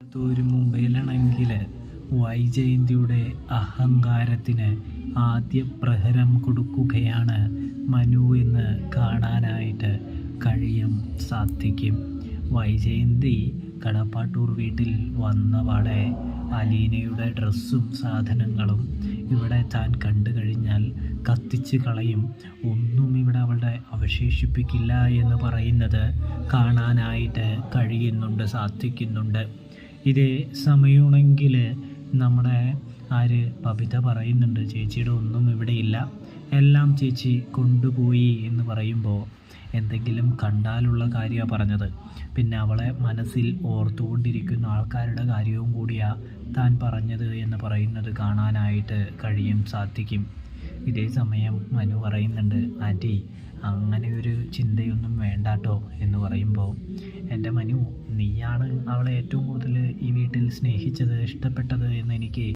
ഒരു മുംബൈയിലാണെങ്കിൽ വൈജയന്തിയുടെ അഹങ്കാരത്തിന് ആദ്യ പ്രഹരം കൊടുക്കുകയാണ് മനു എന്ന് കാണാനായിട്ട് സാധിക്കും. വൈജയന്തി കടപ്പാട്ടൂർ വീട്ടിൽ വന്നപാടെ അലീനയുടെ ഡ്രസ്സും സാധനങ്ങളും ഇവിടെ താൻ കണ്ടു കഴിഞ്ഞാൽ കത്തിച്ച് കളയും, ഒന്നും ഇവിടെ അവളുടെ അവശേഷിപ്പിക്കില്ല എന്ന് പറയുന്നത് കാണാനായിട്ട് സാധിക്കുന്നുണ്ട്. ഇതേ സമയമാണെങ്കിൽ നമ്മുടെ ബബിത പറയുന്നുണ്ട്, ചേച്ചിയുടെ ഒന്നും ഇവിടെ ഇല്ല, എല്ലാം ചേച്ചി കൊണ്ടുപോയി എന്ന് പറയുമ്പോൾ എന്തെങ്കിലും കണ്ടാലുള്ള കാര്യമാണ് പറഞ്ഞത്. പിന്നെ അവളെ മനസ്സിൽ ഓർത്തുകൊണ്ടിരിക്കുന്ന ആൾക്കാരുടെ കാര്യവും കൂടിയാണ് താൻ പറഞ്ഞത് എന്ന് പറയുന്നത് കാണാനായിട്ട് സാധിക്കും. ഇതേ സമയം മനു പറയുന്നുണ്ട്, ആൻറ്റി അങ്ങനെ ഒരു ചിന്തയൊന്നും വേണ്ടാട്ടോ എന്ന് പറയുമ്പോൾ, എൻ്റെ മനു, നീയാണ് അവളെ ഏറ്റവും കൂടുതൽ ഈ വീട്ടിൽ സ്നേഹിച്ചത്, ഇഷ്ടപ്പെട്ടത് എന്ന് എനിക്ക്